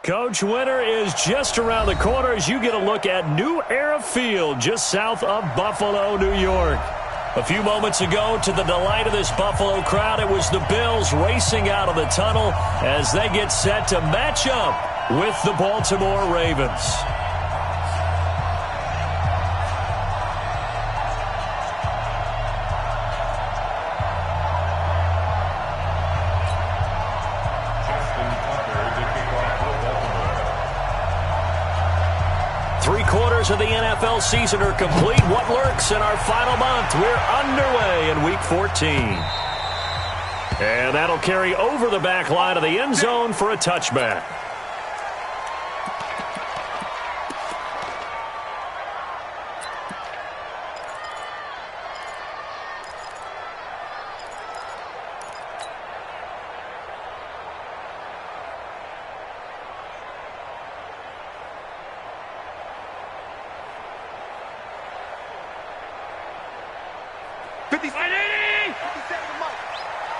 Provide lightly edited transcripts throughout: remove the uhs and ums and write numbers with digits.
Coach, winter is just around the corner as you get a look at New Era Field just south of Buffalo, New York. A few moments ago, to the delight of this Buffalo crowd, it was the Bills racing out of the tunnel as they get set to match up with the Baltimore Ravens. Of the NFL season are complete. What lurks in our final month? We're underway in Week 14. And that'll carry over the back line of the end zone for a touchback.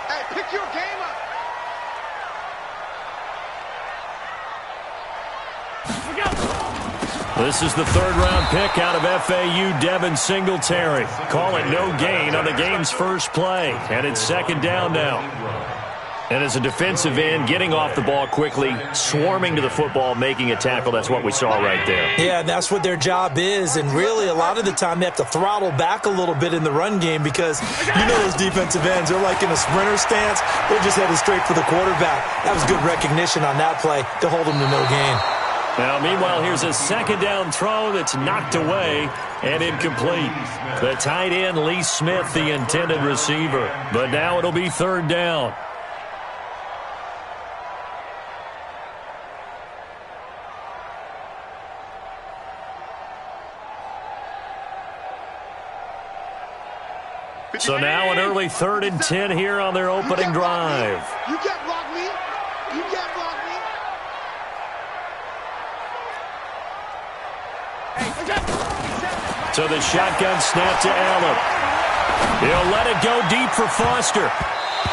Hey, pick your game up. This is the third-round pick out of FAU, Devin Singletary. Call it no gain on the game's first play, and it's second down now. And as a defensive end, getting off the ball quickly, swarming to the football, making a tackle, that's what we saw right there. Yeah, that's what their job is, and really a lot of the time they have to throttle back a little bit in the run game because you know those defensive ends, they're like in a sprinter stance. They're just headed straight for the quarterback. That was good recognition on that play to hold them to no gain. Now, meanwhile, here's a second down throw that's knocked away and incomplete. The tight end, Lee Smith, the intended receiver. But now it'll be third down. So now an early 3rd and 10 here on their opening drive. You can't block me. You can't block me. So the shotgun snap to Allen. He'll let it go deep for Foster.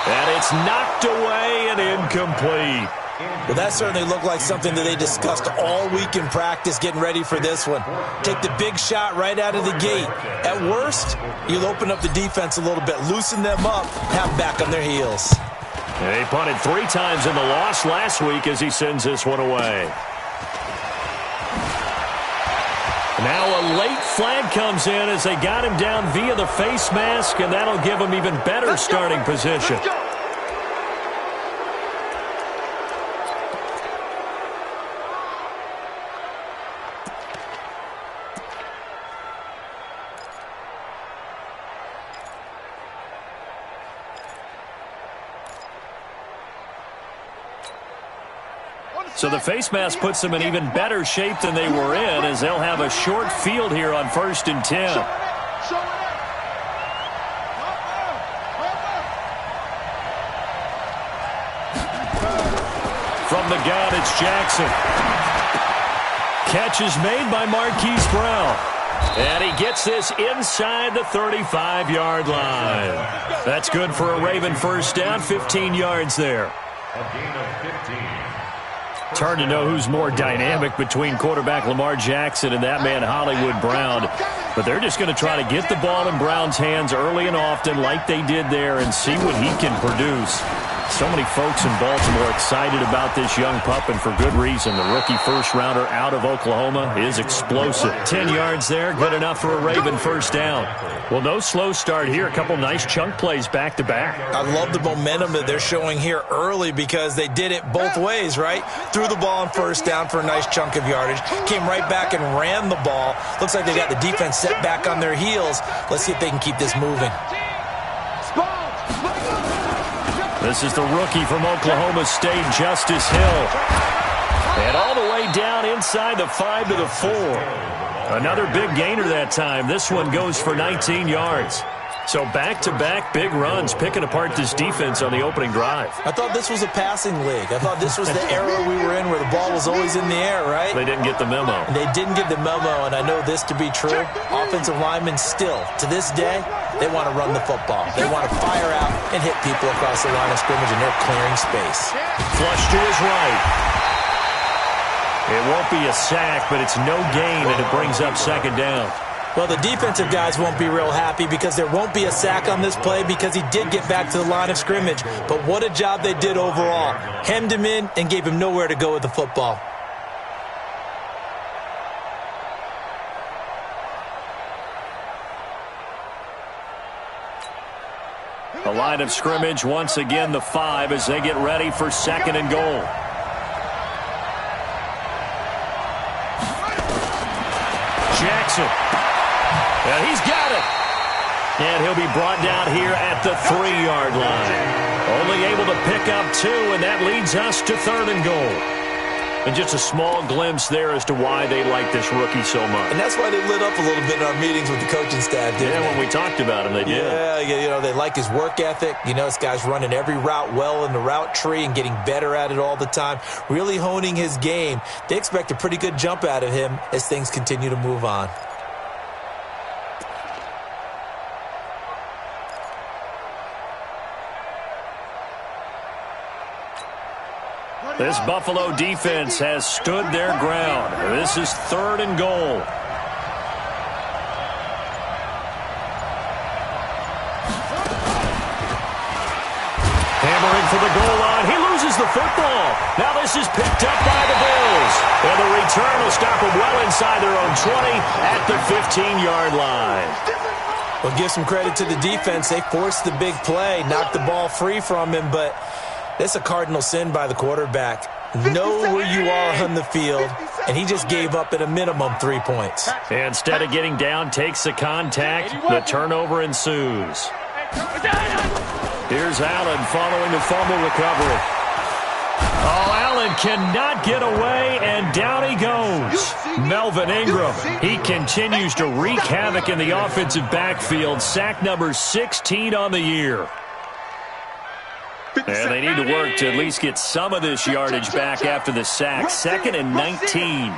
And it's knocked away and incomplete. Well, that certainly looked like something that they discussed all week in practice getting ready for this one. Take the big shot right out of the gate. At worst, you'll open up the defense a little bit, loosen them up, have them back on their heels. And he punted 3 times in the loss last week as he sends this one away. Now a late flag comes in as they got him down via the face mask, and that'll give him even better starting position. So the face mask puts them in even better shape than they were in as they'll have a short field here on 1st and 10. From the gun, it's Jackson. Catch is made by Marquise Brown. And he gets this inside the 35-yard line. That's good for a Raven first down, 15 yards there. A gain of 15. It's hard to know who's more dynamic between quarterback Lamar Jackson and that man Hollywood Brown. But they're just going to try to get the ball in Brown's hands early and often like they did there and see what he can produce. So many folks in Baltimore excited about this young pup, and for good reason. The rookie first-rounder out of Oklahoma is explosive. 10 yards there, good enough for a Raven first down. Well, no slow start here. A couple nice chunk plays back-to-back. I love the momentum that they're showing here early because they did it both ways, right? Threw the ball on first down for a nice chunk of yardage. Came right back and ran the ball. Looks like they got the defense set back on their heels. Let's see if they can keep this moving. This is the rookie from Oklahoma State, Justice Hill. And all the way down inside the 5 to the 4. Another big gainer that time. This one goes for 19 yards. So back-to-back big runs, picking apart this defense on the opening drive. I thought this was a passing league. I thought this was the era we were in where the ball was always in the air, right? They didn't get the memo. And they didn't get the memo, and I know this to be true. Offensive linemen still, to this day, they want to run the football. They want to fire out and hit people across the line of scrimmage, and they're clearing space. Flush to his right. It won't be a sack, but it's no gain, and it brings up second down. Well, the defensive guys won't be real happy because there won't be a sack on this play because he did get back to the line of scrimmage. But what a job they did overall. Hemmed him in and gave him nowhere to go with the football. The line of scrimmage, once again, the 5 as they get ready for second and goal. Jackson. And he's got it. And he'll be brought down here at the 3-yard line. Only able to pick up 2, and that leads us to third and goal. And just a small glimpse there as to why they like this rookie so much. And that's why they lit up a little bit in our meetings with the coaching staff, didn't they? Yeah, when we talked about him, they did. Yeah, you know, they like his work ethic. You know, this guy's running every route well in the route tree and getting better at it all the time, really honing his game. They expect a pretty good jump out of him as things continue to move on. This Buffalo defense has stood their ground. This is third and goal. Hammering for the goal line. He loses the football. Now this is picked up by the Bills. And the return will stop them well inside their own 20 at the 15-yard line. Well, give some credit to the defense. They forced the big play, knocked the ball free from him, but that's a cardinal sin by the quarterback. Know where you are on the field, and he just gave up at a minimum 3 points. Instead of getting down, takes the contact. The turnover ensues. Here's Allen following the fumble recovery. Oh, Allen cannot get away, and down he goes. Melvin Ingram, he continues to wreak havoc in the offensive backfield. Sack number 16 on the year. And they need to work to at least get some of this yardage back after the sack. Second and 19.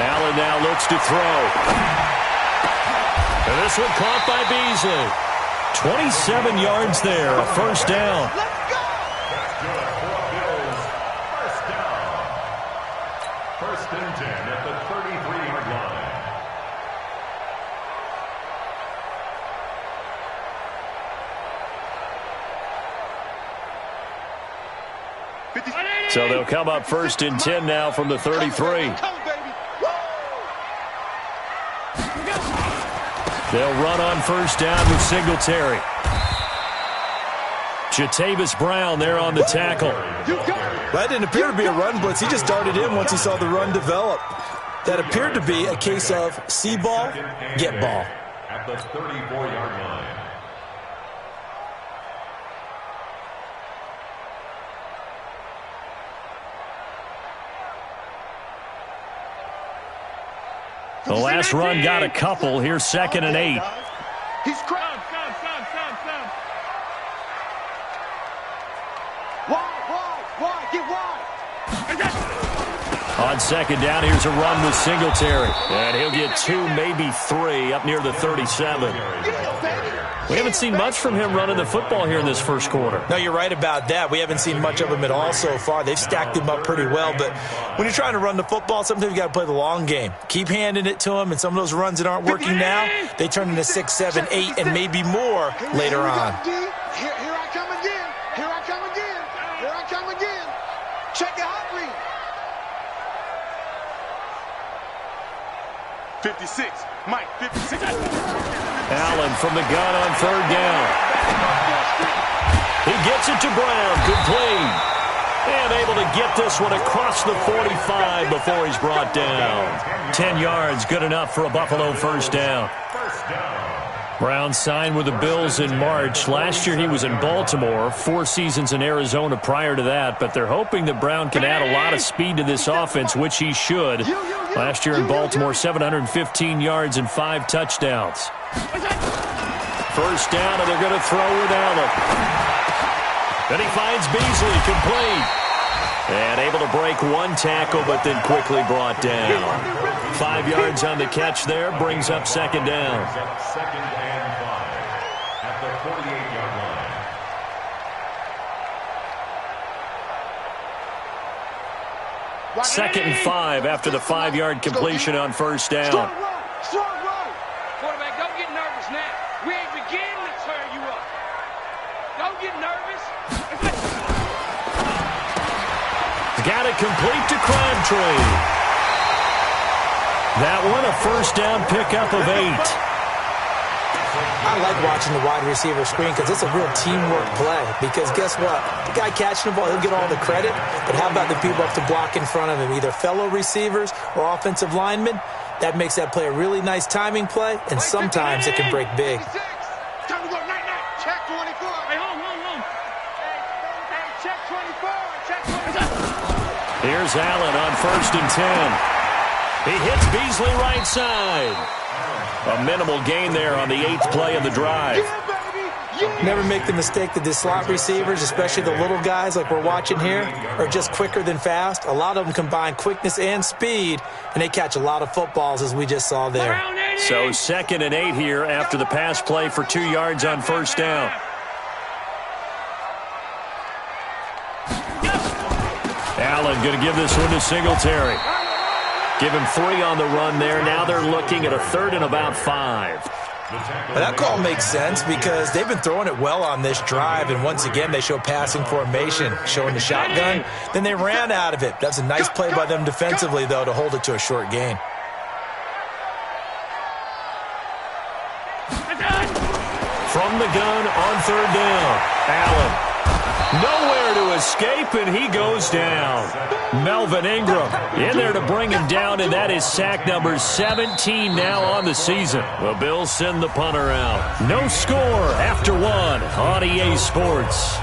Allen now looks to throw. And this one caught by Beasley. 27 yards there, a first down. First and 10 at the 33-yard line. So they'll come up first and 10 now from the 33. They'll run on first down with Singletary. Jatavis Brown there on the tackle. That didn't appear to be a run blitz. He just darted in once he saw the run develop. That appeared to be a case of see ball, get ball. At the 34-yard line. The last run got a couple. Here's second and 8. He's cracked. Wide, get wide. On second down, here's a run with Singletary. And he'll get 2, maybe 3 up near the 37. We haven't seen much from him running the football here in this first quarter. No, you're right about that. We haven't seen much of him at all so far. They've stacked him up pretty well, but when you're trying to run the football, sometimes you got to play the long game. Keep handing it to him, and some of those runs that aren't working now, they turn into 6, 7, 8, and maybe more later on. Here I come again. Here I come again. Here I come again. Check your hot read. 56. Mike, 56. Allen from the gun on third down. He gets it to Brown. Complete. And able to get this one across the 45 before he's brought down. 10 yards, good enough for a Buffalo first down. Brown signed with the Bills in March. Last year he was in Baltimore, 4 seasons in Arizona prior to that, but they're hoping that Brown can add a lot of speed to this offense, which he should. Last year in Baltimore, 715 yards and 5 touchdowns. First down, and they're going to throw with Allen. Then he finds Beasley, complete. And able to break one tackle, but then quickly brought down. 5 yards on the catch there, brings up second down. Second and 5 at the 48-yard line. 2nd and 5 after the 5-yard completion on first down. Strong run. Quarterback, don't get nervous now. We ain't beginning to tear you up. Don't get nervous. Got it complete to Crabtree. That one a first down pickup of 8. I like watching the wide receiver screen because it's a real teamwork play. Because guess what? The guy catching the ball, he'll get all the credit. But how about the people up to block in front of him, either fellow receivers or offensive linemen? That makes that play a really nice timing play, and sometimes it can break big. Time to go night-night. Check 24. Hey, home. Hey, check 24. Check 24. Here's Allen on 1st and 10. He hits Beasley right side. A minimal gain there on the 8th play of the drive. Yeah, baby. Yeah. Never make the mistake that the slot receivers, especially the little guys like we're watching here, are just quicker than fast. A lot of them combine quickness and speed, and they catch a lot of footballs, as we just saw there. So 2nd and 8 here after the pass play for 2 yards on first down. Allen going to give this one to Singletary. Give him 3 on the run there. Now they're looking at a 3rd and about 5. That call makes sense because they've been throwing it well on this drive, and once again they show passing formation, showing the shotgun. Then they ran out of it. That's a nice play by them defensively, though, to hold it to a short gain. From the gun on 3rd down. Allen. Nowhere to escape, and he goes down. Melvin Ingram in there to bring him down, and that is sack number 17 now on the season. The Bills send the punter out. No score after 1 on EA Sports.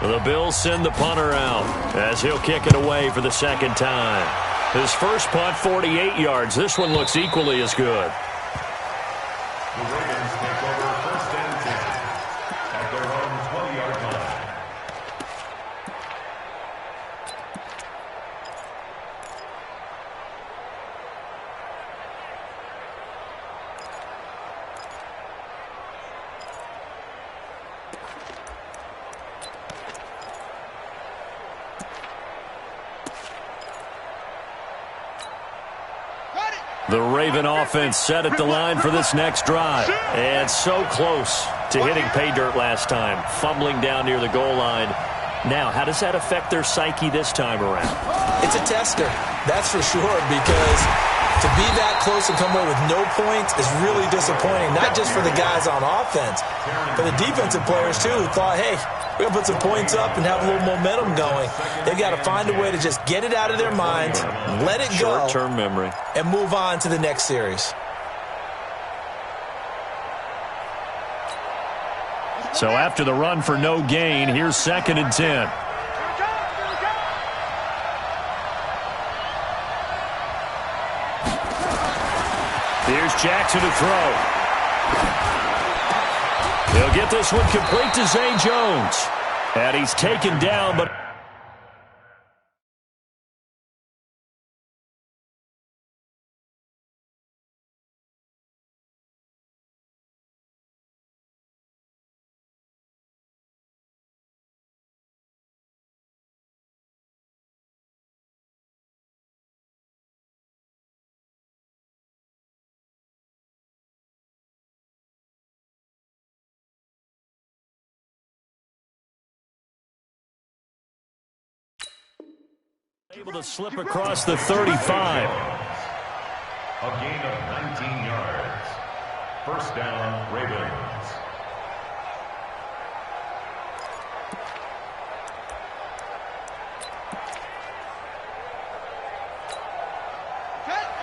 The Bills send the punter out as he'll kick it away for the 2nd time. His first punt, 48 yards. This one looks equally as good. The Ravens take over 1st and 10 at their own 20-yard line. The Raven offense set at the line for this next drive. And so close to hitting pay dirt last time, fumbling down near the goal line. Now, how does that affect their psyche this time around? It's a tester, that's for sure, because to be that close and come away with no points is really disappointing, not just for the guys on offense, but the defensive players, too, who thought, hey, we're going to put some points up and have a little momentum going. They've got to find a way to just get it out of their minds, let it go, short-term memory, and move on to the next series. So after the run for no gain, here's 2nd and 10. Here's Jackson to throw. He'll get this one complete to Zay Jones. And he's taken down, but able to slip across the 35. A gain of 19 yards. First down, Ravens.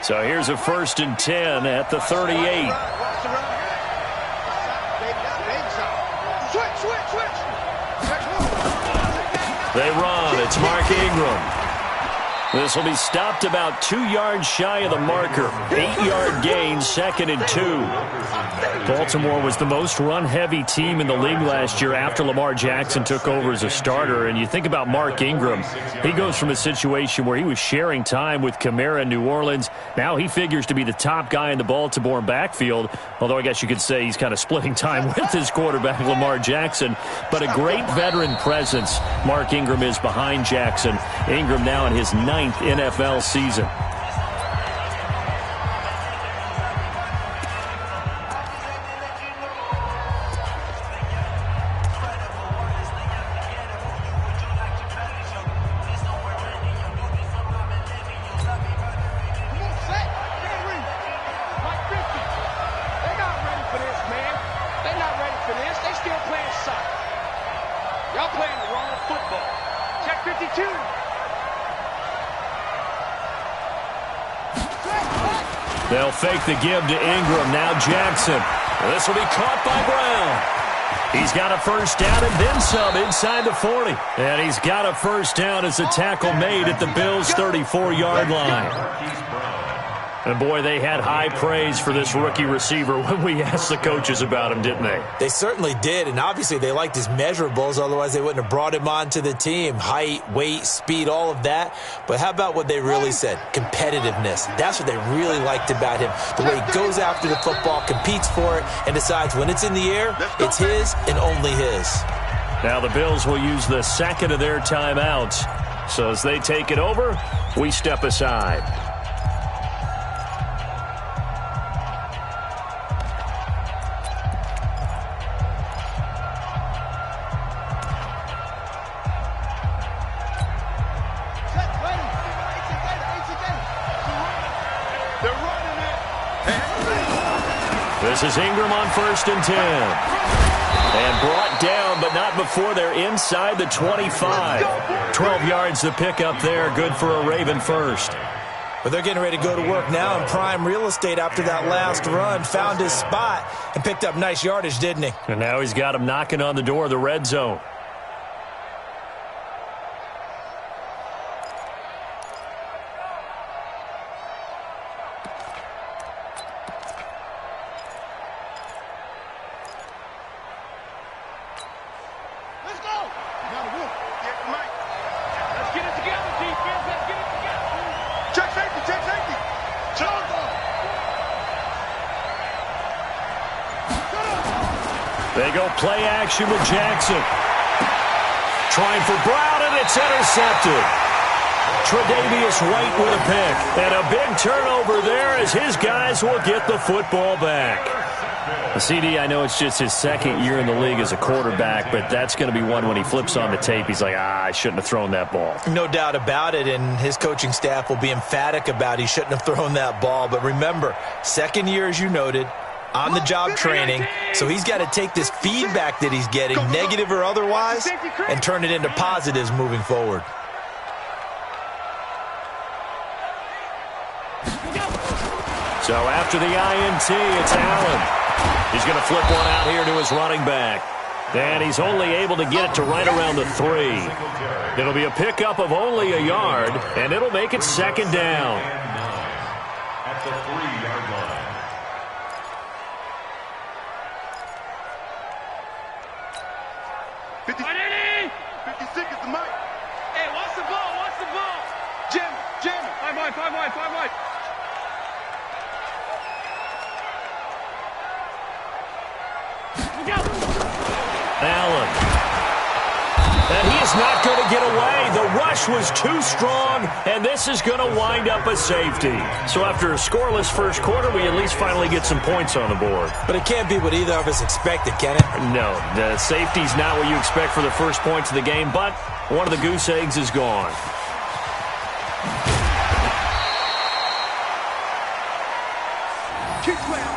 So here's a 1st and 10 at the 38. They run. It's Mark Ingram. This will be stopped about 2 yards shy of the marker. 8-yard gain, 2nd and 2. Baltimore was the most run-heavy team in the league last year after Lamar Jackson took over as a starter. And you think about Mark Ingram. He goes from a situation where he was sharing time with Kamara in New Orleans. Now he figures to be the top guy in the Baltimore backfield, although I guess you could say he's kind of splitting time with his quarterback, Lamar Jackson. But a great veteran presence Mark Ingram is behind Jackson. Ingram now in his 9th NFL season. They'll fake the give to Ingram. Now Jackson. This will be caught by Brown. He's got a first down and then some inside the 40. And he's got a first down as the tackle made at the Bills' 34-yard line. And, boy, they had high praise for this rookie receiver when we asked the coaches about him, didn't they? They certainly did, and obviously they liked his measurables. Otherwise, they wouldn't have brought him onto the team. Height, weight, speed, all of that. But how about what they really said? Competitiveness. That's what they really liked about him. The way he goes after the football, competes for it, and decides when it's in the air, it's his and only his. Now the Bills will use the second of their timeouts. So as they take it over, we step aside. This is Ingram on 1st and 10. And brought down, but not before they're inside the 25. 12 yards to pick up there. Good for a Raven first. But they're getting ready to go to work now in prime real estate after that last run. Found his spot and picked up nice yardage, didn't he? And now he's got him knocking on the door of the red zone. They go play action with Jackson. Trying for Brown, and it's intercepted. Tre'Davious White with a pick. And a big turnover there as his guys will get the football back. CD, I know it's just his second year in the league as a quarterback, but that's going to be one when he flips on the tape. He's like, I shouldn't have thrown that ball. No doubt about it, and his coaching staff will be emphatic about he shouldn't have thrown that ball. But remember, second year, as you noted, on-the-job training, so he's got to take this feedback that he's getting, negative or otherwise, and turn it into positives moving forward. So after the INT, it's Allen. He's going to flip one out here to his running back. And he's only able to get it to right around the 3. It'll be a pickup of only a yard, and it'll make it 2nd down. At the 3-yard line. Hey, watch the ball, watch the ball. Jim. 5 wide. Allen. And he is not going to get away. The rush was too strong, and this is going to wind up a safety. So after a scoreless first quarter, we at least finally get some points on the board. But it can't be what either of us expected, can it? No, the safety's not what you expect for the first points of the game, but one of the goose eggs is gone. Keep playing.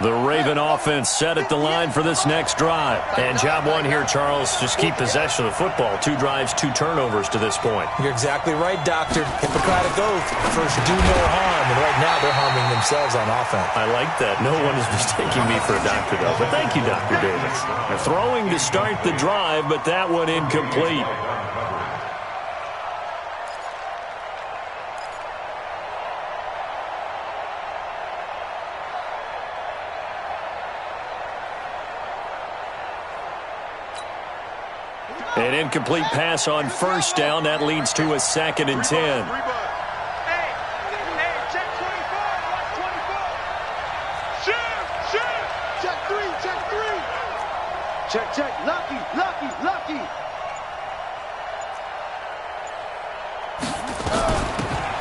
The Raven offense set at the line for this next drive. And job one here, Charles, just keep possession of the football. 2 drives, 2 turnovers to this point. You're exactly right, Doctor. Hippocratic oath. First, do no harm. And right now, they're harming themselves on offense. I like that. No one is mistaking me for a doctor, though. But thank you, Dr. Davis. They're throwing to start the drive, but that one incomplete. An incomplete pass on first down. That leads to a 2nd and 10. Hey, check 24. Watch 24. Shoot. Check 3. Check. Lucky.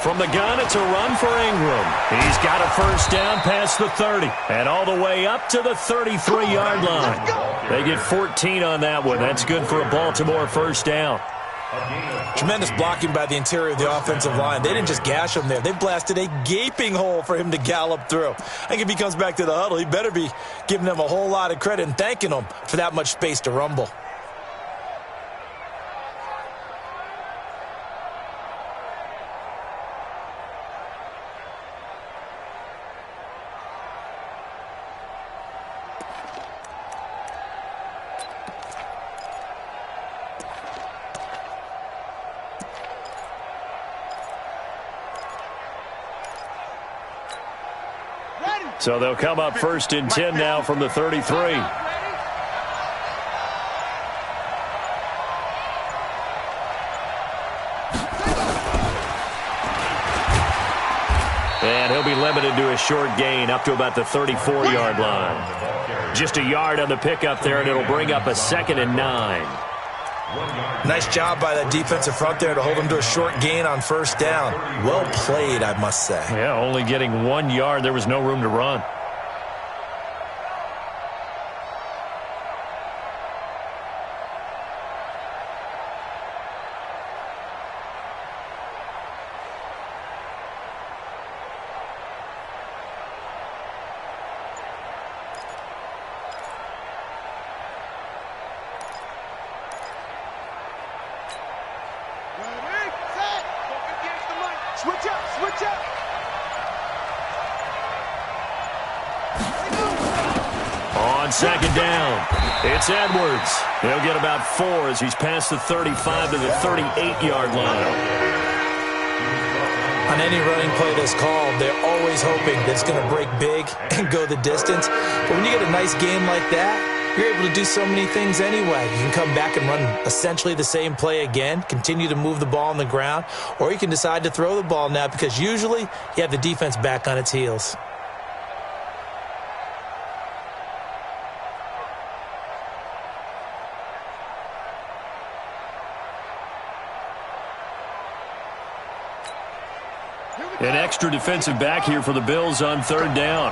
From the gun, it's a run for Ingram. He's got a first down past the 30 and all the way up to the 33-yard line. They get 14 on that one. That's good for a Baltimore first down. Tremendous blocking by the interior of the offensive line. They didn't just gash him there. They blasted a gaping hole for him to gallop through. I think if he comes back to the huddle, he better be giving them a whole lot of credit and thanking them for that much space to rumble. So they'll come up 1st and 10 now from the 33. And he'll be limited to a short gain up to about the 34-yard line. Just a yard on the pickup there, and it'll bring up a 2nd and 9. Nice job by that defensive front there to hold him to a short gain on first down. Well played, I must say. Yeah, only getting 1 yard. There was no room to run. Switch up. On 2nd down, it's Edwards. He'll get about 4 as he's past the 35 to the 38-yard line. On any running play that's called, they're always hoping that it's going to break big and go the distance. But when you get a nice game like that, you're able to do so many things anyway. You can come back and run essentially the same play again, continue to move the ball on the ground, or you can decide to throw the ball now because usually you have the defense back on its heels. An extra defensive back here for the Bills on 3rd down.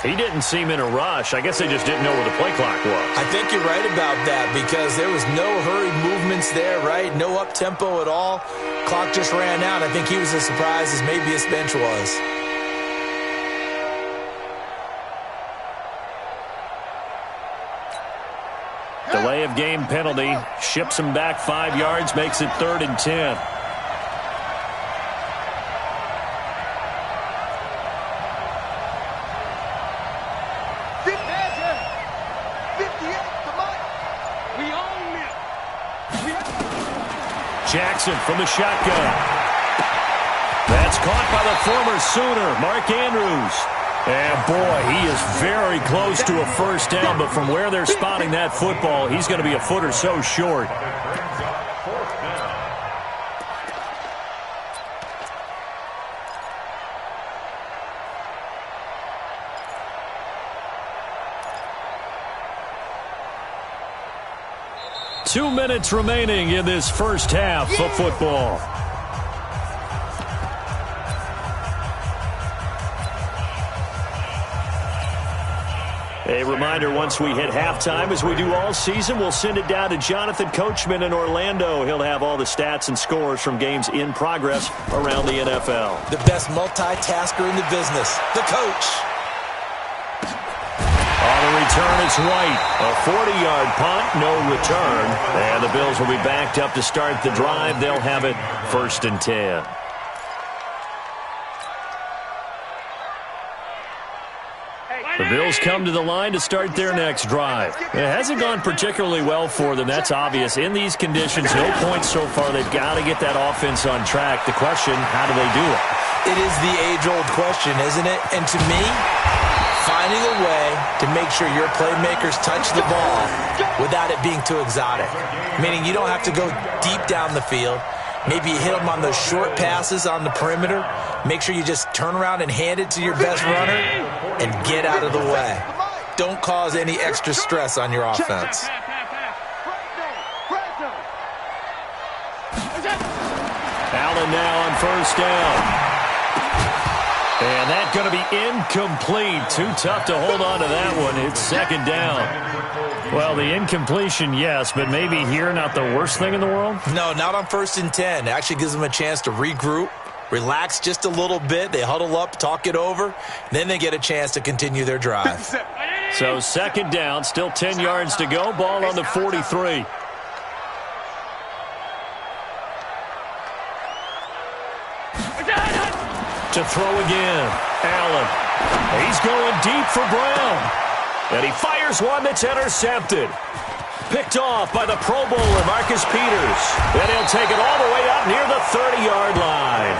He didn't seem in a rush. I guess they just didn't know where the play clock was. I think you're right about that because there was no hurried movements there, right? No up-tempo at all. Clock just ran out. I think he was as surprised as maybe his bench was. Delay of game penalty. Ships him back 5 yards, makes it 3rd and 10. Jackson from the shotgun. That's caught by the former Sooner, Mark Andrews. And, boy, he is very close to a first down, but from where they're spotting that football, he's going to be a foot or so short. Two minutes remaining in this first half of football. A reminder, once we hit halftime, as we do all season, we'll send it down to Jonathan Coachman in Orlando. He'll have all the stats and scores from games in progress around the NFL. The best multitasker in the business, the coach. On the return, it's White. A 40-yard punt, no return. And the Bills will be backed up to start the drive. They'll have it 1st and 10. The Bills come to the line to start their next drive. It hasn't gone particularly well for them. That's obvious. In these conditions, no points so far. They've got to get that offense on track. The question, how do they do it? It is the age-old question, isn't it? And to me, finding a way to make sure your playmakers touch the ball without it being too exotic. Meaning you don't have to go deep down the field. Maybe you hit them on those short passes on the perimeter. Make sure you just turn around and hand it to your best runner and get out of the way. Don't cause any extra stress on your offense. Allen now on 1st down. And that's going to be incomplete. Too tough to hold on to that one. It's 2nd down. Well, the incompletion, yes, but maybe here not the worst thing in the world? No, not on 1st and 10. It actually gives them a chance to regroup, relax just a little bit. They huddle up, talk it over. Then they get a chance to continue their drive. So 2nd down, still 10 yards to go. Ball on the 43. To throw again. Allen. He's going deep for Brown. And he fires one that's intercepted. Picked off by the Pro Bowler, Marcus Peters. And he'll take it all the way up near the 30-yard line.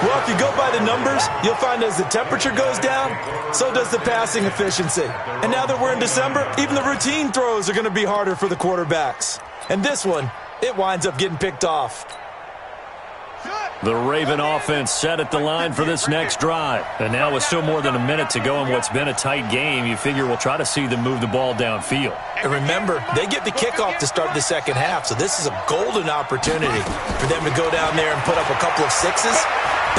Well, if you go by the numbers, you'll find as the temperature goes down, so does the passing efficiency. And now that we're in December, even the routine throws are going to be harder for the quarterbacks. And this one, it winds up getting picked off. The Raven offense set at the line for this next drive. And now with still more than a minute to go in what's been a tight game, you figure we'll try to see them move the ball downfield. And remember, they get the kickoff to start the second half, so this is a golden opportunity for them to go down there and put up a couple of sixes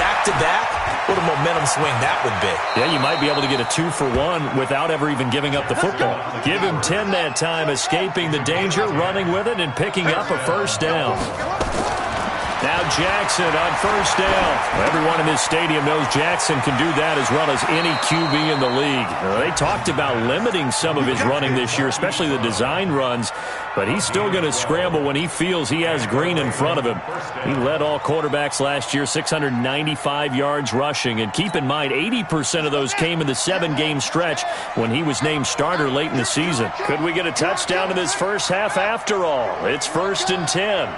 back-to-back. What a momentum swing that would be. Yeah, you might be able to get a 2-for-1 without ever even giving up the football. Give him 10 that time, escaping the danger, running with it, and picking up a 1st down. Now Jackson on 1st down. Everyone in this stadium knows Jackson can do that as well as any QB in the league. They talked about limiting some of his running this year, especially the design runs, but he's still going to scramble when he feels he has green in front of him. He led all quarterbacks last year, 695 yards rushing, and keep in mind 80% of those came in the 7-game stretch when he was named starter late in the season. Could we get a touchdown in this first half after all? It's 1st and 10.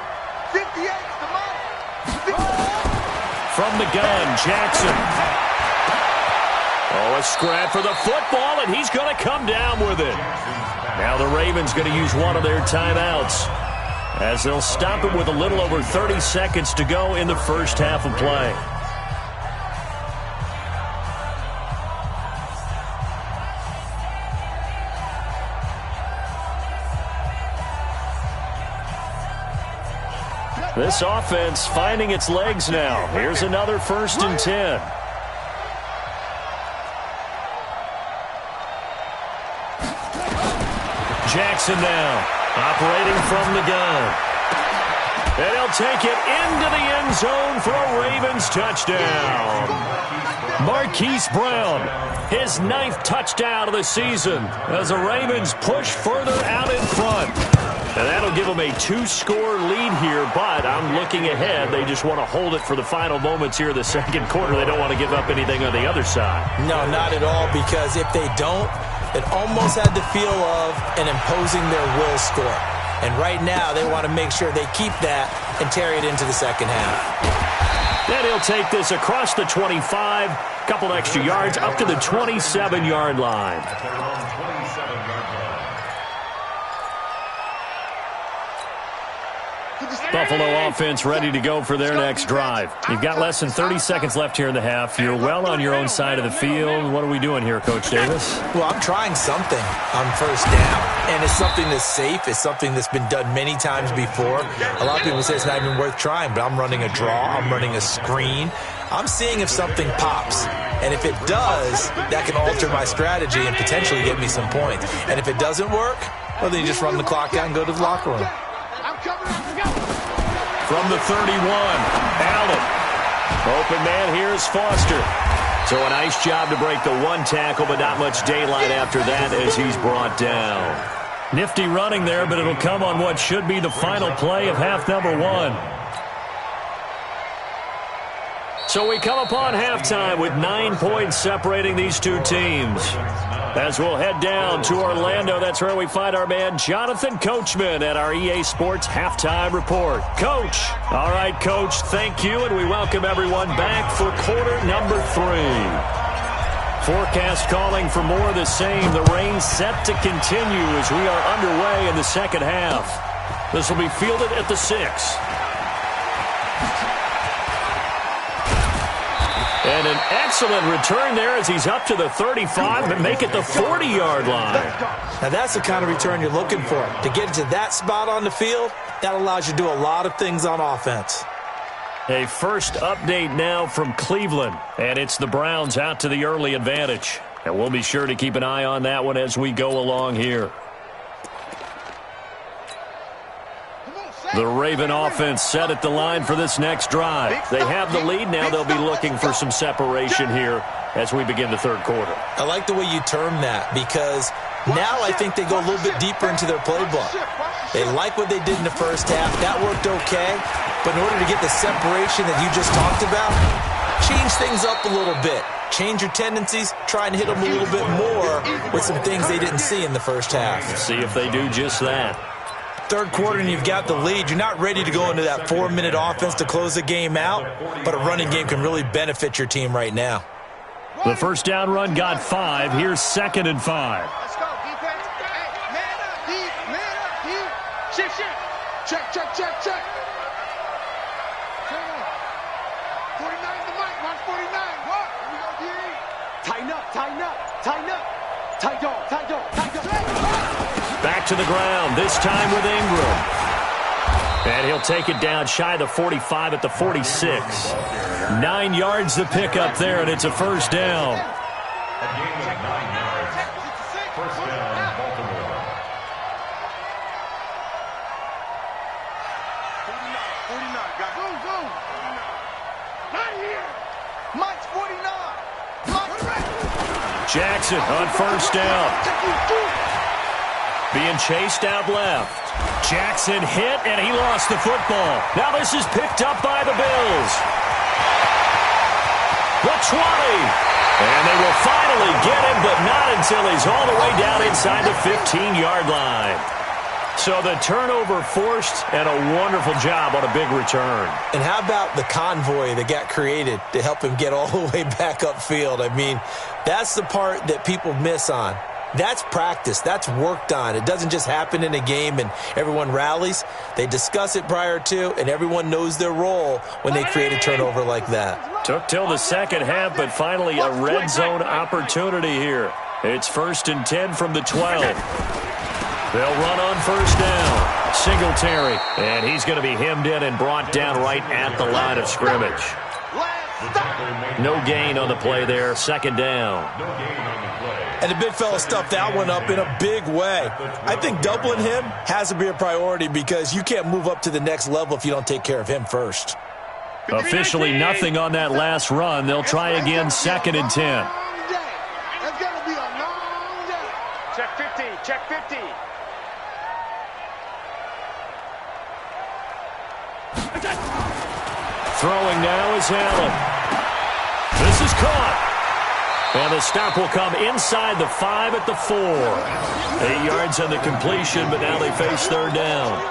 58. From the gun, Jackson. Oh, a scrap for the football, and he's going to come down with it. Now the Ravens going to use one of their timeouts as they'll stop it with a little over 30 seconds to go in the first half of play. This offense finding its legs now. Here's another 1st and 10. Jackson now operating from the gun. And he'll take it into the end zone for a Ravens touchdown. Marquise Brown, his 9th touchdown of the season as the Ravens push further out in front. And that'll give them a 2-score lead here, but I'm looking ahead. They just want to hold it for the final moments here of the second quarter. They don't want to give up anything on the other side. No, not at all, because if they don't, it almost had the feel of an imposing their will score. And right now, they want to make sure they keep that and carry it into the second half. Then he'll take this across the 25, couple extra yards, up to the 27-yard line. Buffalo offense ready to go for their next drive. You've got less than 30 seconds left here in the half. You're well on your own side of the field. What are we doing here, Coach Davis? Well, I'm trying something on 1st down. And it's something that's safe. It's something that's been done many times before. A lot of people say it's not even worth trying, but I'm running a draw. I'm running a screen. I'm seeing if something pops. And if it does, that can alter my strategy and potentially get me some points. And if it doesn't work, well, then you just run the clock out and go to the locker room. From the 31, Allen. Open man here is Foster. So a nice job to break the one tackle, but not much daylight after that as he's brought down. Nifty running there, but it'll come on what should be the final play of half number 1. So we come upon halftime with 9 points separating these two teams. As we'll head down to Orlando, that's where we find our man Jonathan Coachman at our EA Sports Halftime Report. Coach. All right, Coach, thank you, and we welcome everyone back for quarter number 3. Forecast calling for more of the same. The rain set to continue as we are underway in the second half. This will be fielded at the 6. And an excellent return there as he's up to the 35, but make it the 40-yard line. Now, that's the kind of return you're looking for. To get to that spot on the field, that allows you to do a lot of things on offense. A first update now from Cleveland, and it's the Browns out to the early advantage. And we'll be sure to keep an eye on that one as we go along here. The Raven offense set at the line for this next drive. They have the lead now. They'll be looking for some separation here as we begin the third quarter. I like the way you term that because now I think they go a little bit deeper into their playbook. They like what they did in the first half. That worked okay. But in order to get the separation that you just talked about, change things up a little bit. Change your tendencies. Try and hit them a little bit more with some things they didn't see in the first half. See if they do just that. Third quarter and you've got the lead. You're not ready to go into that 4-minute offense to close the game out, but a running game can really benefit your team right now. The first down run got 5. Here's 2nd and 5. Let's go, defense. Hey, man up, D. Man up, D. Shift, shift. Check, check, check, check. 49 the mic. Watch 49. What? Here we go, D. Tighten up, tighten up, tighten up. Tight dog, tight dog, tight dog. Back to the ground, this time with Ingram. And he'll take it down shy of the 45 at the 46. 9 yards to pick up there, and it's a first down. A gain of 9 yards. First down, Baltimore. 49. Got boom, boom. Right here. Mike's 49. Mike's Jackson on first down. Being chased out left. Jackson hit, and he lost the football. Now this is picked up by the Bills. The 20. And they will finally get him, but not until he's all the way down inside the 15-yard line. So the turnover forced, and a wonderful job on a big return. And how about the convoy that got created to help him get all the way back upfield? I mean, that's the part that people miss on. That's practice. That's worked on. It doesn't just happen in a game and everyone rallies. They discuss it prior to, and everyone knows their role when they create a turnover like that. Took till the second half, but finally a red zone opportunity here. It's 1st and 10 from the 12. They'll run on first down. Singletary, and he's going to be hemmed in and brought down right at the line of scrimmage. No gain on the play there. 2nd down. No gain on the play. And the big fella stuffed that one up in a big way. I think doubling him has to be a priority because you can't move up to the next level if you don't take care of him first. Officially nothing on that last run. They'll try again 2nd and 10. It's going to be a long day. Check 50, check 50. Throwing now is Allen. This is caught. And the stop will come inside the 5 at the 4. 8 yards on the completion, but now they face 3rd down.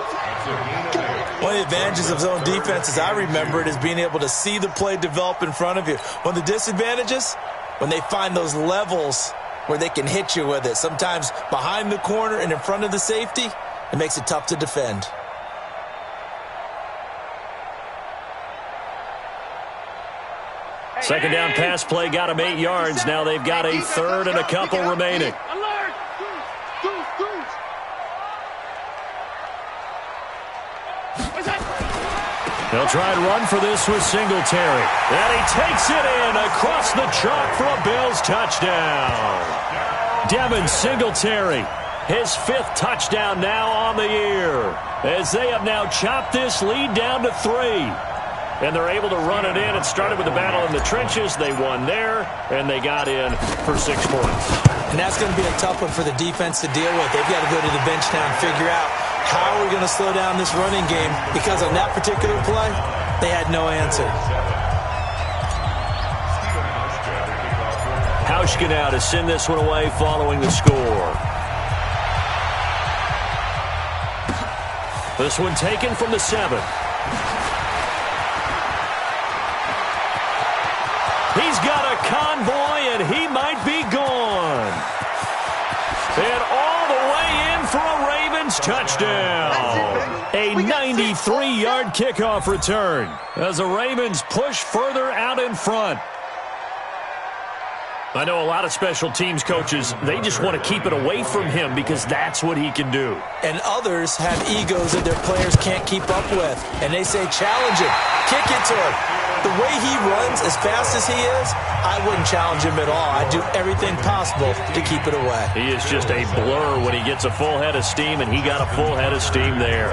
One of the advantages of zone defense, as I remember it, is being able to see the play develop in front of you. One of the disadvantages, when they find those levels where they can hit you with it, sometimes behind the corner and in front of the safety, it makes it tough to defend. Second down pass play got him 8 yards. Now they've got a 3rd and a couple remaining. Alert! Goose. They'll try and run for this with Singletary. And he takes it in across the chalk for a Bills touchdown. Devin Singletary, his 5th touchdown now on the year, as they have now chopped this lead down to 3. And they're able to run it in. It started with a battle in the trenches. They won there, and they got in for 6 points. And that's going to be a tough one for the defense to deal with. They've got to go to the bench now and figure out how we're going to slow down this running game, because on that particular play, they had no answer. Hauschka now to send this one away following the score. This one taken from the 7. He's got a convoy, and he might be gone. And all the way in for a Ravens touchdown. A 93-yard kickoff return as the Ravens push further out in front. I know a lot of special teams coaches, they just want to keep it away from him because that's what he can do. And others have egos that their players can't keep up with. And they say, challenge him, kick it to him. The way he runs as fast as he is, I wouldn't challenge him at all. I'd do everything possible to keep it away. He is just a blur when he gets a full head of steam, and he got a full head of steam there.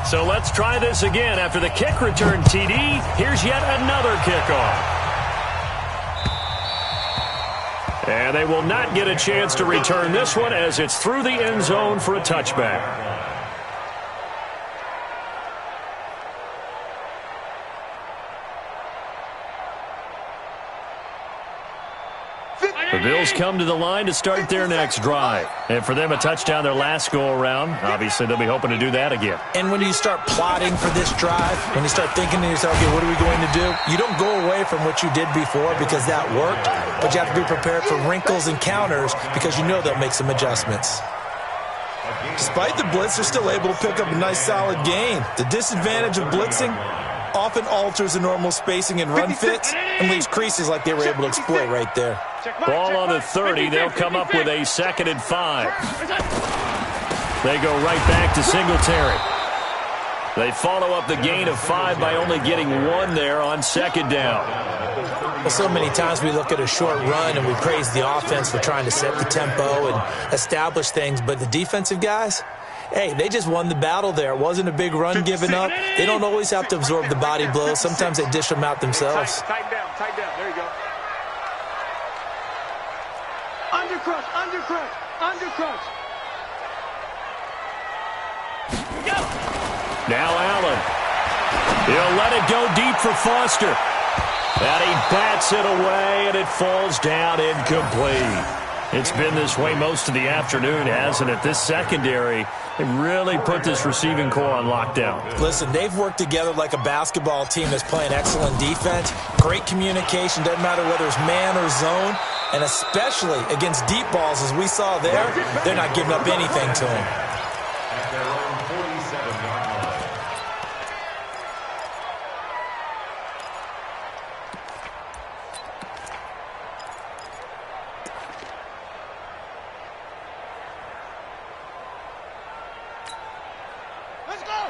So let's try this again. After the kick return TD, here's yet another kickoff. And they will not get a chance to return this one as it's through the end zone for a touchback. The Bills come to the line to start their next drive. And for them, a touchdown their last go-around. Obviously, they'll be hoping to do that again. And when you start plotting for this drive, when you start thinking to yourself, okay, what are we going to do? You don't go away from what you did before because that worked, but you have to be prepared for wrinkles and counters because you know they'll make some adjustments. Despite the blitz, they're still able to pick up a nice, solid gain. The disadvantage of blitzing often alters the normal spacing and run fits and leaves creases like they were able to exploit right there. Ball on the 30. They'll come up with a 2nd and 5. They go right back to Singletary. They follow up the gain of 5 by only getting 1 there on 2nd down. Well, so many times we look at a short run and we praise the offense for trying to set the tempo and establish things, but the defensive guys, hey, they just won the battle there. It wasn't a big run given up. They don't always have to absorb the body blows. Sometimes they dish them out themselves. Tighten down. There you go. Undercrush. Go. Now Allen. He'll let it go deep for Foster. And he bats it away, and it falls down incomplete. It's been this way most of the afternoon, hasn't it? This secondary, they really put this receiving core on lockdown. Listen, they've worked together like a basketball team that's playing excellent defense. Great communication, doesn't matter whether it's man or zone. And especially against deep balls, as we saw there, they're not giving up anything to them. At their own 47-yard line.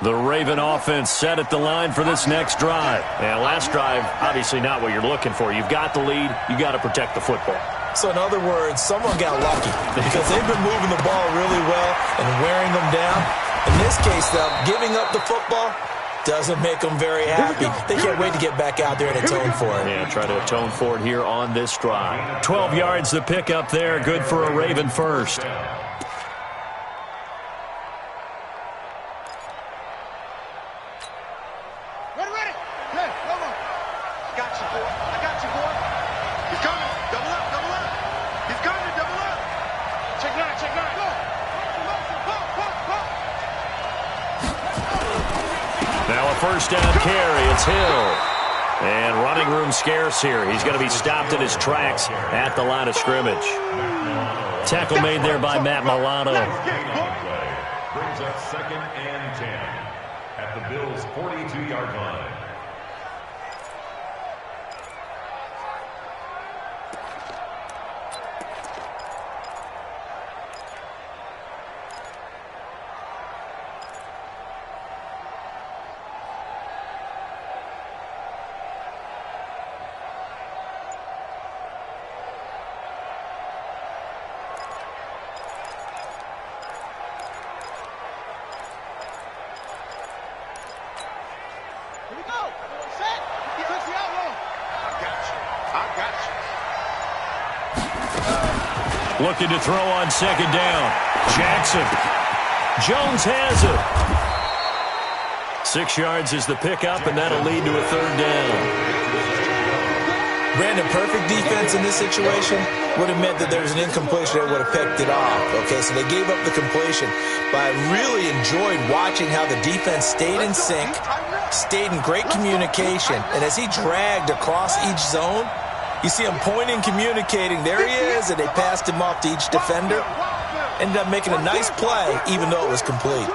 The Raven offense set at the line for this next drive. And last drive, obviously not what you're looking for. You've got the lead. You got to protect the football. So in other words, someone got lucky because they've been moving the ball really well and wearing them down. In this case, though, giving up the football doesn't make them very happy. They can't wait to get back out there and atone for it. Yeah, try to atone for it here on this drive. 12 yards to pick up there. Good for a Raven first. First down carry, it's Hill. And running room scarce here. He's going to be stopped in his tracks at the line of scrimmage. Tackle made there by Matt Milano. Brings up 2nd and 10 at the Bills' 42-yard line. Looking to throw on second down. Jackson. Jones has it. 6 yards is the pickup, and that'll lead to a third down. Brandon, perfect defense in this situation would have meant that there was an incompletion that would have picked it off. Okay, so they gave up the completion. But I really enjoyed watching how the defense stayed in sync, stayed in great communication. And as he dragged across each zone, you see him pointing, communicating. There he is, and they passed him off to each defender. Ended up making a nice play, even though it was complete.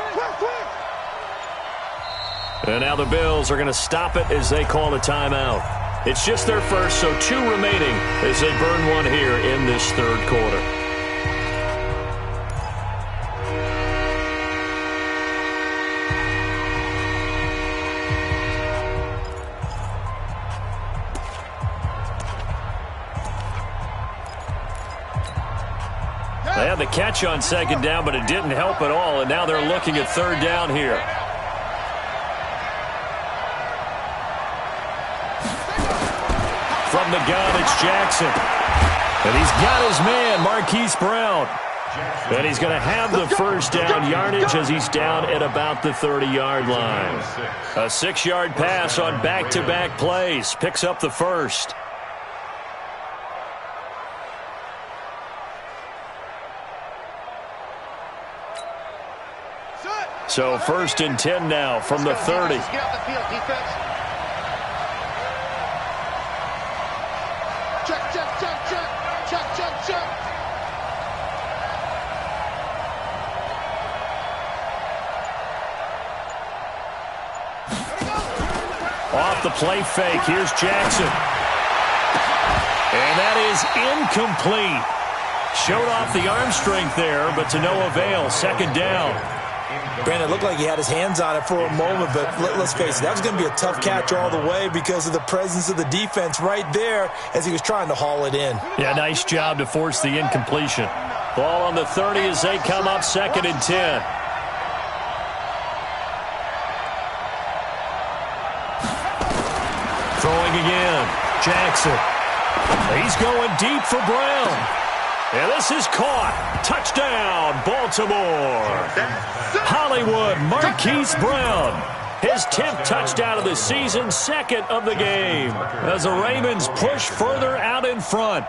And now the Bills are going to stop it as they call a timeout. It's just their first, so 2 remaining as they burn one here in this third quarter. They had the catch on second down, but it didn't help at all, and now they're looking at third down here. From the gun, it's Jackson. And he's got his man, Marquise Brown. And he's going to have the first down yardage as he's down at about the 30-yard line. A 6-yard pass on back-to-back plays. Picks up the first. So 1st and 10 now from the 30. Get off the field, defense. Check, check, check, check. Check, check, check. Off the play fake. Here's Jackson. And that is incomplete. Showed off the arm strength there, but to no avail. Second down. Brandon, it looked like he had his hands on it for a moment, but let's face it, that was going to be a tough catch all the way because of the presence of the defense right there as he was trying to haul it in. Yeah, nice job to force the incompletion. Ball on the 30 as they come up 2nd and 10. Throwing again. Jackson. He's going deep for Brown. And this is caught. Touchdown, Baltimore. Hollywood Marquise Brown. His 10th touchdown of the season, 2nd of the game. As the Ravens push further out in front.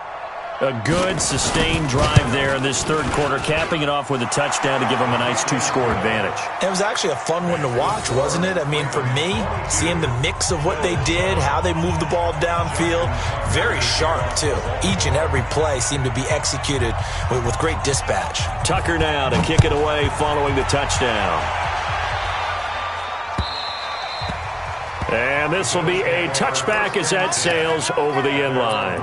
A good, sustained drive there in this third quarter, capping it off with a touchdown to give them a nice 2-score advantage. It was actually a fun one to watch, wasn't it? I mean, for me, seeing the mix of what they did, how they moved the ball downfield, very sharp, too. Each and every play seemed to be executed with great dispatch. Tucker now to kick it away following the touchdown. And this will be a touchback as that sails over the end line.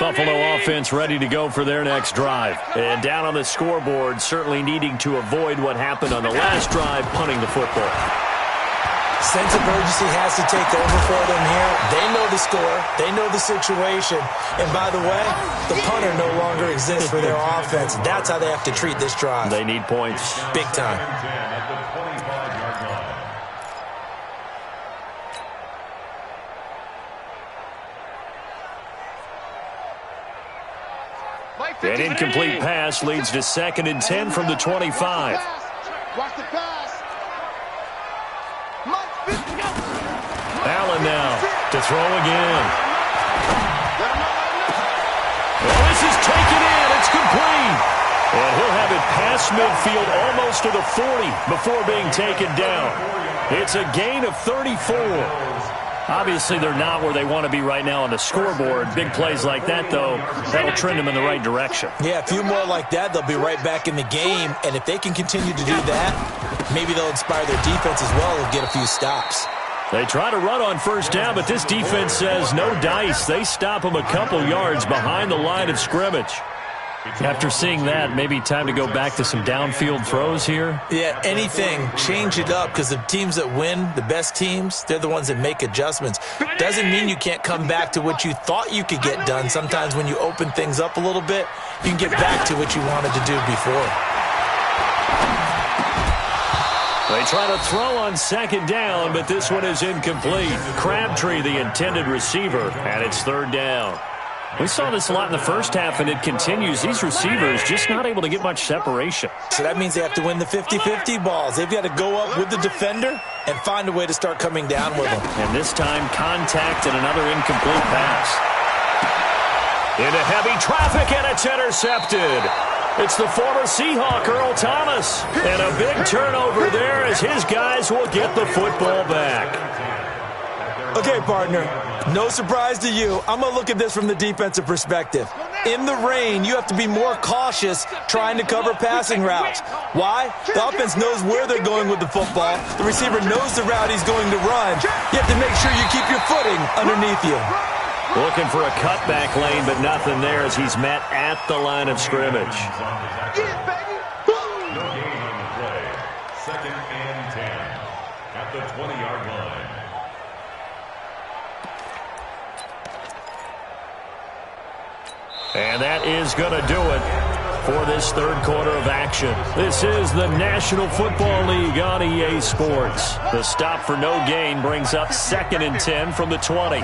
Buffalo offense ready to go for their next drive. And down on the scoreboard, certainly needing to avoid what happened on the last drive, punting the football. Sense of urgency has to take over for them here. They know the score. They know the situation. And by the way, the punter no longer exists for their offense. That's how they have to treat this drive. They need points. Big time. An incomplete pass leads to 2nd and 10 from the 25. Watch the pass. Allen now to throw again. Well, this is taken in. It's complete. And he'll have it past midfield almost to the 40 before being taken down. It's a gain of 34. Obviously, they're not where they want to be right now on the scoreboard. Big plays like that, though, that'll trend them in the right direction. Yeah, a few more like that, they'll be right back in the game. And if they can continue to do that, maybe they'll inspire their defense as well and get a few stops. They try to run on first down, but this defense says no dice. They stop them a couple yards behind the line of scrimmage. After seeing that, maybe time to go back to some downfield throws here. Yeah, anything. Change it up, because the teams that win, the best teams, they're the ones that make adjustments. Doesn't mean you can't come back to what you thought you could get done. Sometimes when you open things up a little bit, you can get back to what you wanted to do before. They try to throw on second down, but this one is incomplete. Crabtree, the intended receiver, and it's third down. We saw this a lot in the first half, and it continues. These receivers just not able to get much separation. So that means they have to win the 50-50 balls. They've got to go up with the defender and find a way to start coming down with them. And this time, contact and another incomplete pass. Into heavy traffic, and it's intercepted. It's the former Seahawk, Earl Thomas. And a big turnover there as his guys will get the football back. Okay, partner, no surprise to you. I'm going to look at this from the defensive perspective. In the rain, you have to be more cautious trying to cover passing routes. Why? The offense knows where they're going with the football. The receiver knows the route he's going to run. You have to make sure you keep your footing underneath you. Looking for a cutback lane, but nothing there as he's met at the line of scrimmage. Get it, baby. No gain on the play. 2nd and 10 at the 20-yard line. And that is going to do it for this third quarter of action. This is the National Football League on EA Sports. The stop for no gain brings up 2nd and 10 from the 20.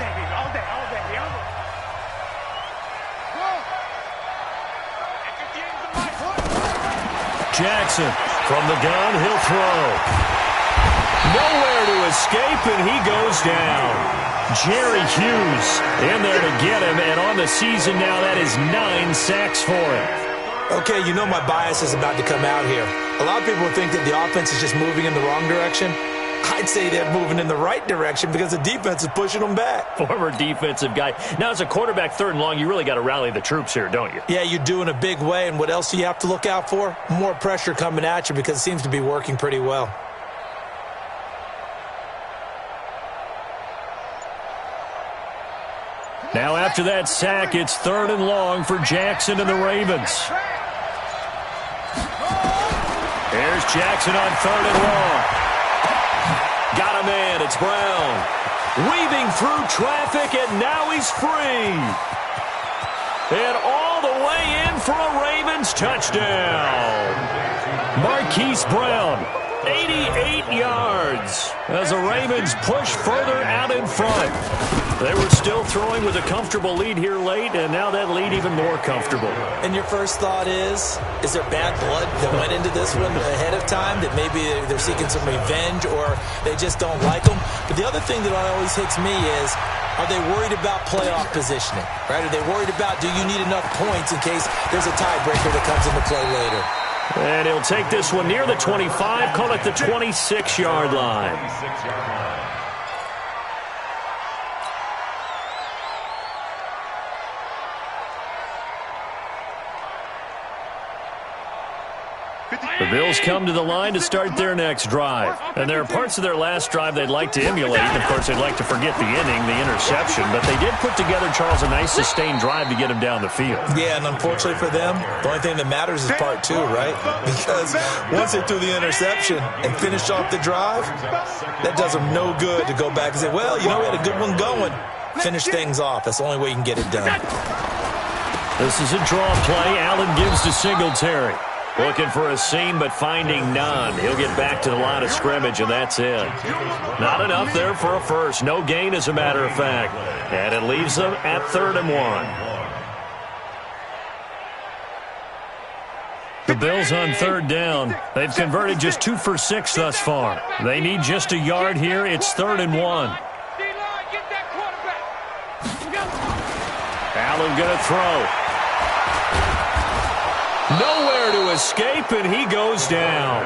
Jackson from the gun, he'll throw. Nowhere to escape, and he goes down. Jerry Hughes in there to get him, and on the season now, that is 9 sacks for him. Okay, you know my bias is about to come out here. A lot of people think that the offense is just moving in the wrong direction. I'd say they're moving in the right direction because the defense is pushing them back. Former defensive guy. Now, as a quarterback, 3rd and long, you really got to rally the troops here, don't you? Yeah, you do in a big way, and what else do you have to look out for? More pressure coming at you because it seems to be working pretty well. Now, after that sack, it's 3rd and long for Jackson and the Ravens. Here's Jackson on 3rd and long. Got a man, it's Brown. Weaving through traffic, and now he's free. And all the way in for a Ravens touchdown. Marquise Brown, 88 yards as the Ravens push further out in front. They were still throwing with a comfortable lead here late, and now that lead even more comfortable. And your first thought is there bad blood that went into this one ahead of time, that maybe they're seeking some revenge or they just don't like them? But the other thing that always hits me is, are they worried about playoff positioning, right? Are they worried about, do you need enough points in case there's a tiebreaker that comes into play later? And he'll take this one near the 25, call it the 26-yard line. The Bills come to the line to start their next drive. And there are parts of their last drive they'd like to emulate. And, of course, they'd like to forget the inning, the interception. But they did put together, Charles, a nice sustained drive to get him down the field. Yeah, and unfortunately for them, the only thing that matters is part 2, right? Because once they threw the interception and finished off the drive, that does them no good to go back and say, well, you know, we had a good one going. Finish things off. That's the only way you can get it done. This is a draw play. Allen gives to Singletary. Looking for a seam, but finding none. He'll get back to the line of scrimmage, and that's it. Not enough there for a first. No gain, as a matter of fact. And it leaves them at 3rd and 1. The Bills on 3rd down. They've converted just 2 for 6 thus far. They need just a yard here. It's 3rd and 1. Allen going to throw. Nowhere to escape, and he goes down.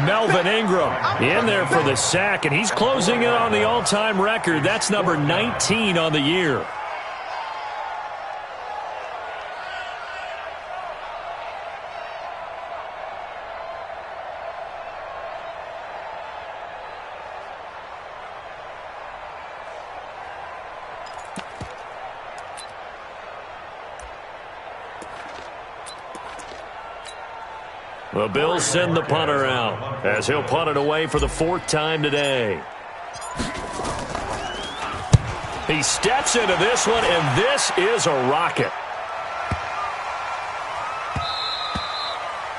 Melvin Ingram in there for the sack, and he's closing in on the all-time record. That's number 19 on the year. The Bills send the punter out as he'll punt it away for the 4th time today. He steps into this one, and this is a rocket.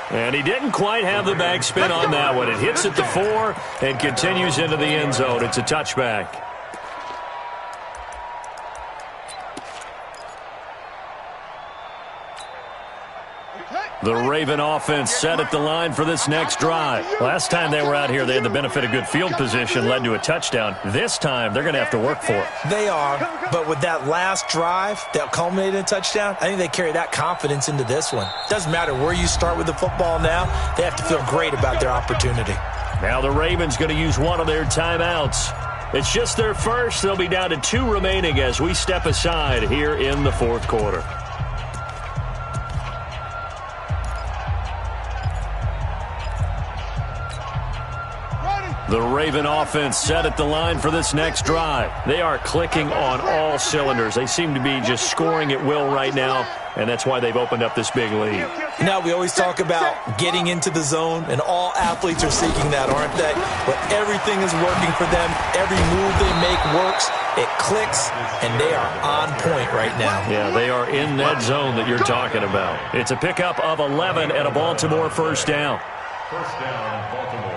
And he didn't quite have the backspin on that one. It hits at the 4 and continues into the end zone. It's a touchback. The Raven offense set at the line for this next drive. Last time they were out here, they had the benefit of good field position, led to a touchdown. This time, they're going to have to work for it. They are, but with that last drive that culminated in a touchdown, I think they carry that confidence into this one. Doesn't matter where you start with the football now, they have to feel great about their opportunity. Now the Ravens going to use one of their timeouts. It's just their first. They'll be down to 2 remaining as we step aside here in the 4th quarter. The Raven offense set at the line for this next drive. They are clicking on all cylinders. They seem to be just scoring at will right now, and that's why they've opened up this big lead. Now, we always talk about getting into the zone, and all athletes are seeking that, aren't they? But everything is working for them. Every move they make works. It clicks, and they are on point right now. Yeah, they are in that zone that you're talking about. It's a pickup of 11 and a Baltimore first down. First down, Baltimore.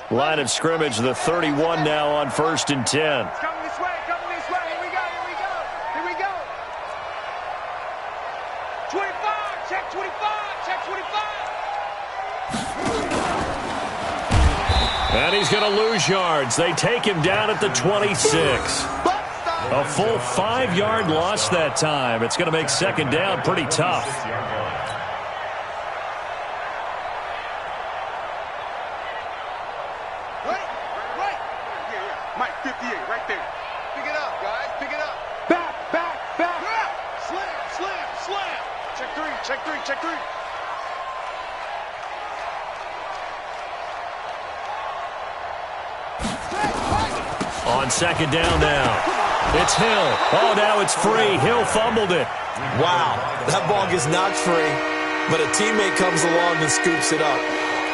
Line of scrimmage, the 31 now on 1st and 10. Coming this way, coming this way. Here we go, here we go, here we go. 25, check 25, check 25. And he's going to lose yards. They take him down at the 26. A full 5-yard loss that time. It's going to make second down pretty tough. Mike, 58, right there. Pick it up, guys. Pick it up. Back, back, back. Slam, slam, slam. Check 3, check 3, check 3. On second down now. It's Hill. Oh, now it's free. Hill fumbled it. Wow, that ball gets knocked free, but a teammate comes along and scoops it up.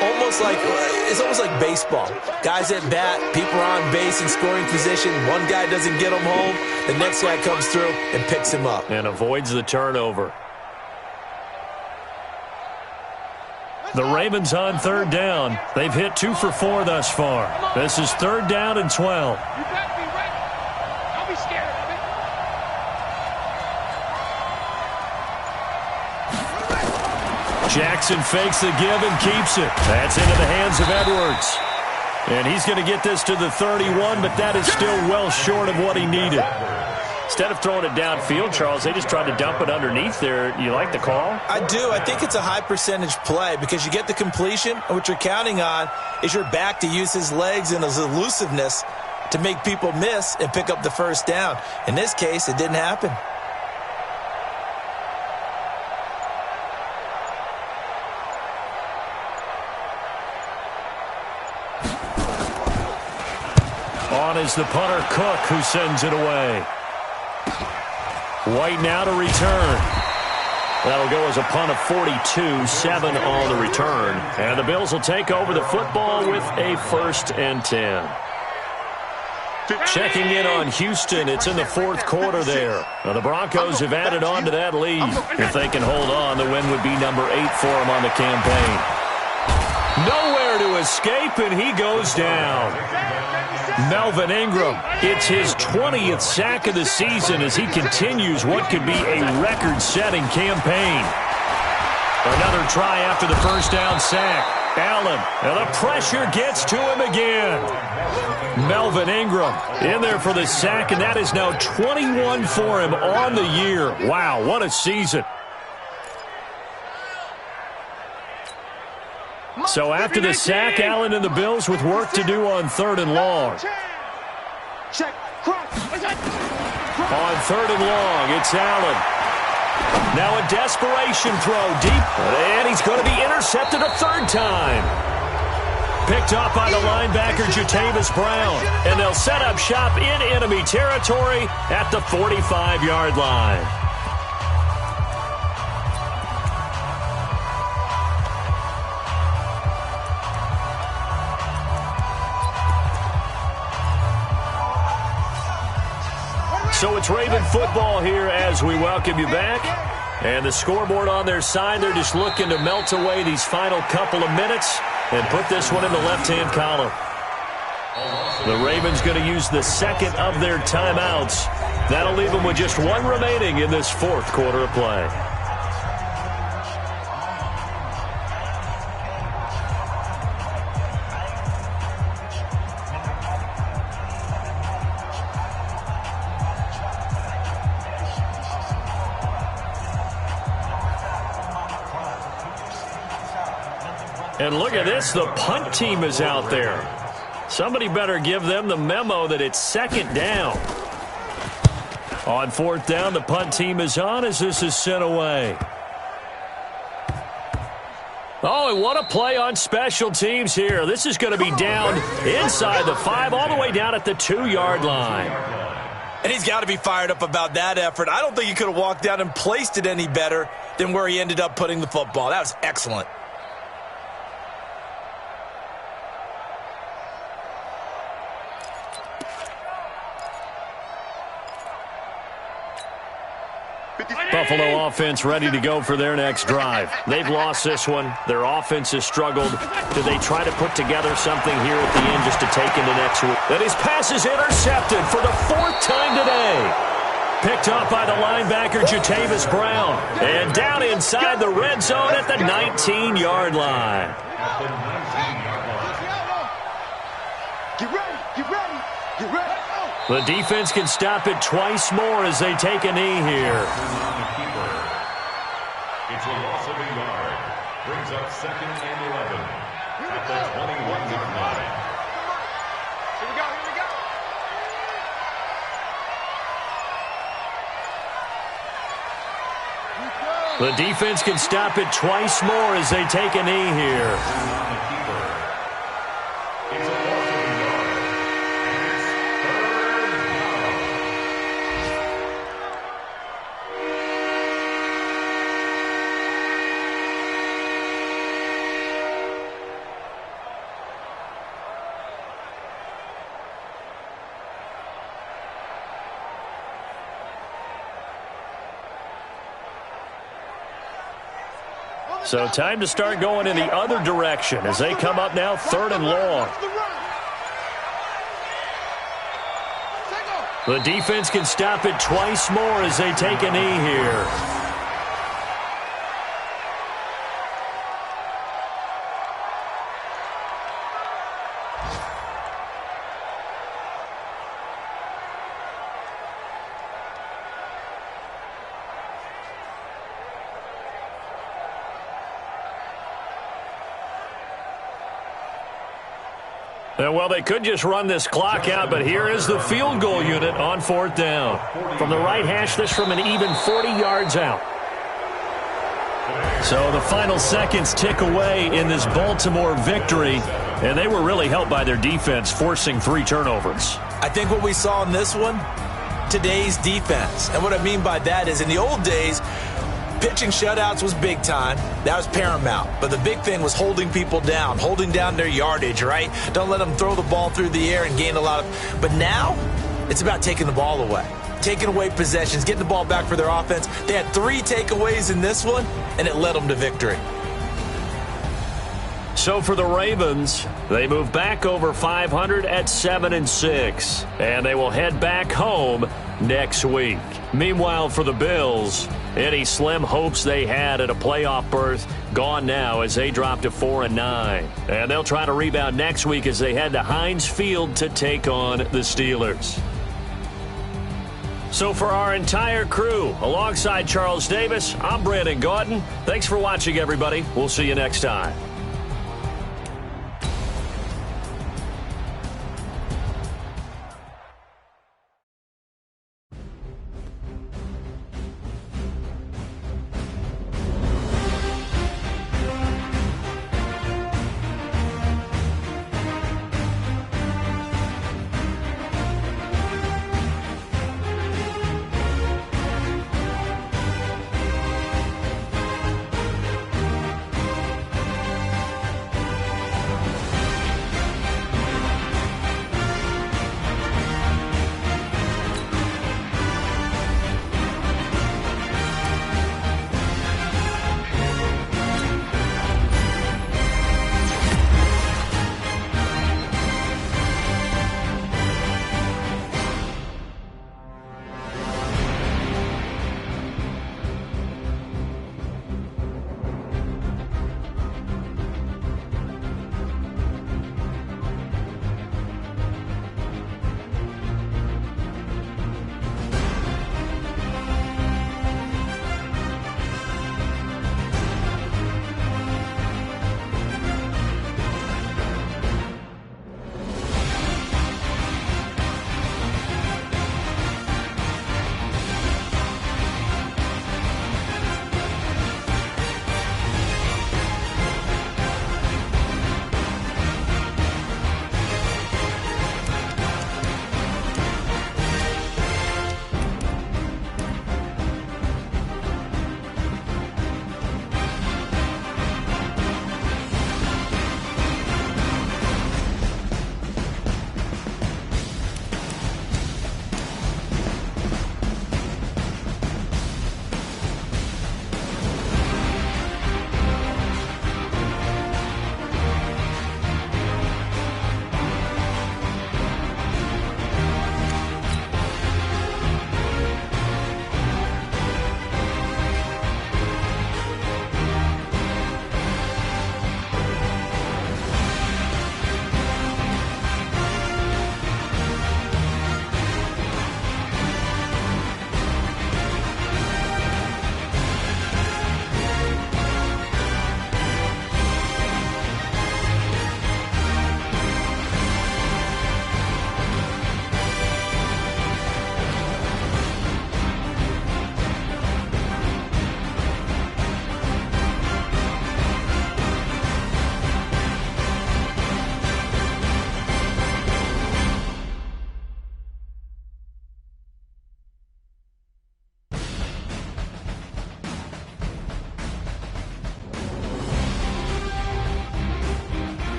It's almost like baseball. Guys at bat, people are on base in scoring position. One guy doesn't get him home. The next guy comes through and picks him up. And avoids the turnover. The Ravens on 3rd down. They've hit 2 for 4 thus far. This is 3rd down and 12. You better be ready. Don't be scared of it. Jackson fakes the give and keeps it. That's into the hands of Edwards. And he's going to get this to the 31, but that is still well short of what he needed. Instead of throwing it downfield, Charles, they just tried to dump it underneath there. You like the call? I do. I think it's a high percentage play because you get the completion, and what you're counting on is your back to use his legs and his elusiveness to make people miss and pick up the first down. In this case, it didn't happen. On is the punter, Cook, who sends it away. White now to return. That'll go as a punt of 42, 7 on the return. And the Bills will take over the football with a 1st and 10. Checking in on Houston. It's in the 4th quarter there. Now the Broncos have added on to that lead. If they can hold on, the win would be number 8 for them on the campaign. Nowhere to escape, and he goes down. Melvin Ingram, it's his 20th sack of the season as he continues what could be a record-setting campaign. Another try after the first down sack. Allen, and the pressure gets to him again. Melvin Ingram in there for the sack, and that is now 21 for him on the year. Wow, what a season. So after the sack, Allen and the Bills with work to do on 3rd and long. Check. On 3rd and long, it's Allen. Now a desperation throw deep, and he's going to be intercepted a third time. Picked off by the linebacker, Jatavis Brown, and they'll set up shop in enemy territory at the 45-yard line. So it's Raven football here as we welcome you back. And the scoreboard on their side, they're just looking to melt away these final couple of minutes and put this one in the left-hand column. The Ravens going to use the second of their timeouts. That'll leave them with just one remaining in this fourth quarter of play. And look at this, the punt team is out there. Somebody better give them the memo that it's second down. On fourth down, the punt team is on as this is sent away. Oh, and what a play on special teams here. This is going to be down inside the 5, all the way down at the 2-yard line. And he's got to be fired up about that effort. I don't think he could have walked down and placed it any better than where he ended up putting the football. That was excellent. Buffalo offense ready to go for their next drive. They've lost this one. Their offense has struggled. Do they try to put together something here at the end just to take into next week? And his pass is intercepted for the 4th time today. Picked off by the linebacker, Jatavis Brown. And down inside the red zone at the 19-yard line. Get ready, get ready, get ready. The defense can stop it twice more as they take a knee here. It's a loss of a yard. Brings up 2nd and 11 at the 21-yard line. Here we go, here we go. The defense can stop it twice more as they take a knee here. It's a loss of a yard. And it's 3rd down. So time to start going in the other direction as they come up now 3rd and long. The defense can stop it twice more as they take a knee here. Well, they could just run this clock out, but here is the field goal unit on 4th down. From the right hash, this from an even 40 yards out. So the final seconds tick away in this Baltimore victory, and they were really helped by their defense, forcing 3 turnovers. I think what we saw in this one, today's defense. And what I mean by that is in the old days, pitching shutouts was big time. That was paramount. But the big thing was holding people down, holding down their yardage, right? Don't let them throw the ball through the air and gain a lot of... But now, it's about taking the ball away. Taking away possessions, getting the ball back for their offense. They had 3 takeaways in this one, and it led them to victory. So for the Ravens, they move back over 500 at 7-6, and they will head back home next week. Meanwhile, for the Bills, any slim hopes they had at a playoff berth gone now as they drop to 4-9. And they'll try to rebound next week as they head to Heinz Field to take on the Steelers. So for our entire crew, alongside Charles Davis, I'm Brandon Gaudin. Thanks for watching, everybody. We'll see you next time.